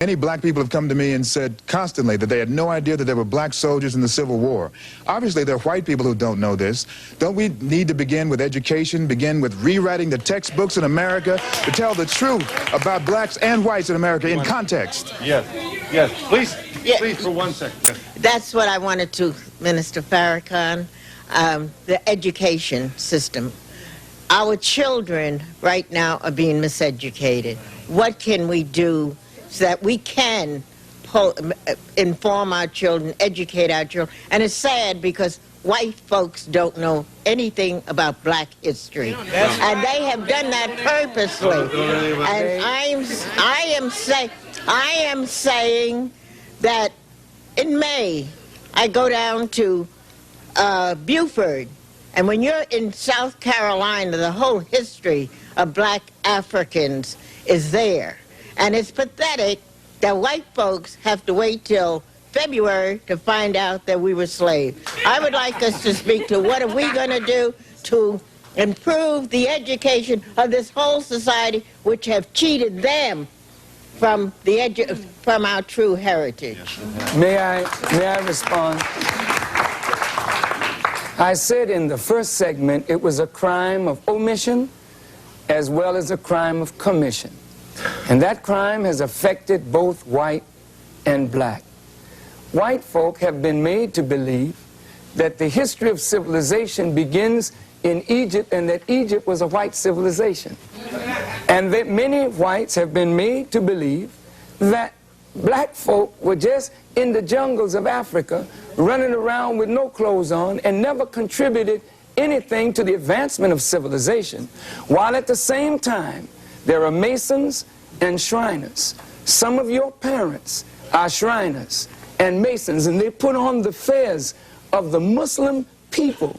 Many black people have come to me and said constantly that they had no idea that there were black soldiers in the Civil War. Obviously, there are white people who don't know this. Don't we need to begin with education, begin with rewriting the textbooks in America to tell the truth about blacks and whites in America in context? Yes, yes. Please, please, for 1 second. That's what I wanted to, Minister Farrakhan, the education system. Our children right now are being miseducated. What can we do so that we can inform our children, educate our children? And it's sad because white folks don't know anything about black history. And they have done that purposely. And I am saying that in May, I go down to Beaufort, and when you're in South Carolina, the whole history of black Africans is there. And it's pathetic that white folks have to wait till February to find out that we were slaves. I would like us to speak to what are we going to do to improve the education of this whole society, which have cheated them from our true heritage. May I respond? I said in the first segment it was a crime of omission as well as a crime of commission. And that crime has affected both white and black. White folk have been made to believe that the history of civilization begins in Egypt and that Egypt was a white civilization. And that many whites have been made to believe that black folk were just in the jungles of Africa running around with no clothes on and never contributed anything to the advancement of civilization, while at the same time there are Masons and Shriners. Some of your parents are Shriners and Masons, and they put on the fez of the Muslim people.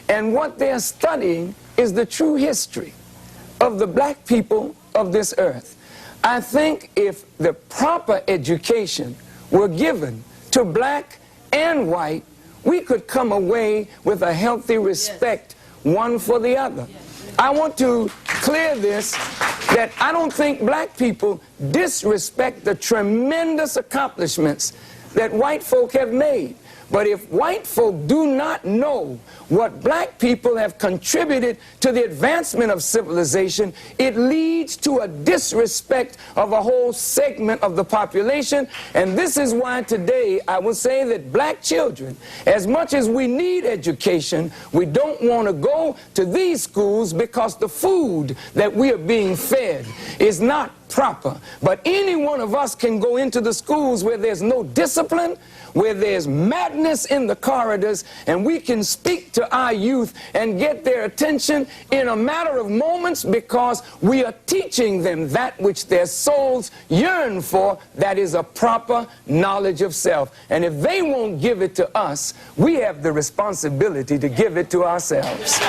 And what they're studying is the true history of the black people of this earth. I think if the proper education were given to black and white, we could come away with a healthy respect one for the other. I want to clear this, that I don't think black people disrespect the tremendous accomplishments that white folk have made. But if white folk do not know what black people have contributed to the advancement of civilization, it leads to a disrespect of a whole segment of the population. And this is why today I will say that black children, as much as we need education, we don't want to go to these schools because the food that we are being fed is not proper. But any one of us can go into the schools where there's no discipline, where there's madness in the corridors, and we can speak to our youth and get their attention in a matter of moments, because we are teaching them that which their souls yearn for, that is a proper knowledge of self. And if they won't give it to us, we have the responsibility to give it to ourselves.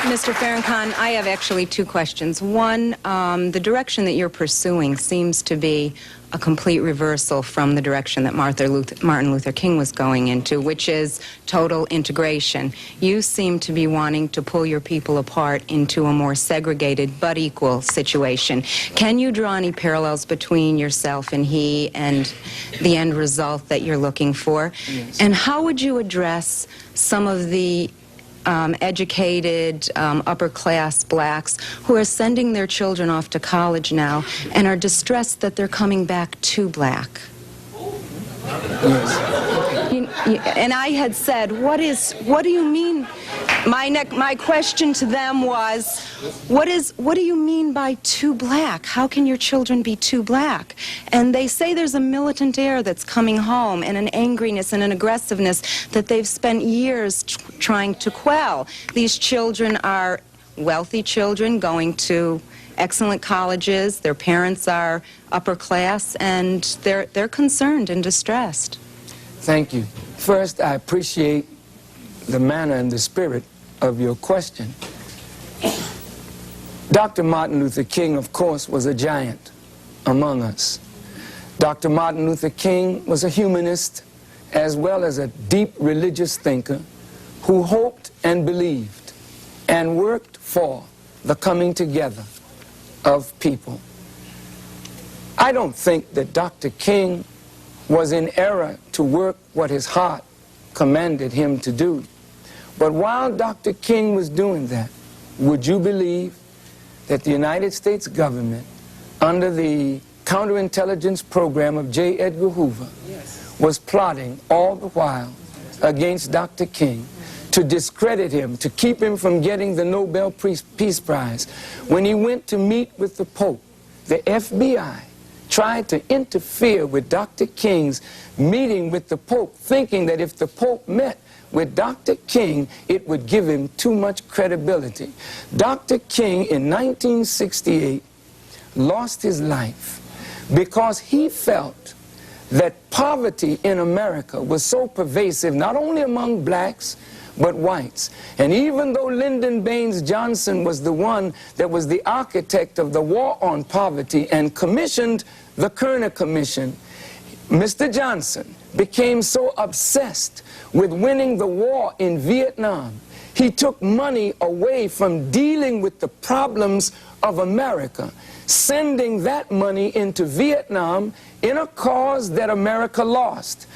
Mr. Farrakhan, I have actually two questions. One, the direction that you're pursuing seems to be a complete reversal from the direction that Martin Luther King was going into, which is total integration. You seem to be wanting to pull your people apart into a more segregated but equal situation. Can you draw any parallels between yourself and he and the end result that you're looking for? Yes. And how would you address some of the educated, upper-class blacks who are sending their children off to college now and are distressed that they're coming back too black? And I had said, what do you mean? My question to them was, what do you mean by too black? How can your children be too black? And they say there's a militant air that's coming home, and an angriness and an aggressiveness that they've spent years trying to quell. These children are wealthy children going to excellent colleges. Their parents are upper class, and they're concerned and distressed. Thank you. First, I appreciate the manner and the spirit of your question. Dr. Martin Luther King, of course, was a giant among us. Dr. Martin Luther King was a humanist as well as a deep religious thinker who hoped and believed and worked for the coming together of people. I don't think that Dr. King was in error to work what his heart commanded him to do. But while Dr. King was doing that, would you believe that the United States government, under the counterintelligence program of J. Edgar Hoover, was plotting all the while against Dr. King to discredit him, to keep him from getting the Nobel Peace Prize? When he went to meet with the Pope, the FBI tried to interfere with Dr. King's meeting with the Pope, thinking that if the Pope met with Dr. King, it would give him too much credibility. Dr. King, in 1968, lost his life because he felt that poverty in America was so pervasive, not only among blacks, but whites. And even though Lyndon Baines Johnson was the one that was the architect of the war on poverty and commissioned the Kerner Commission, Mr. Johnson became so obsessed with winning the war in Vietnam, he took money away from dealing with the problems of America, sending that money into Vietnam in a cause that America lost.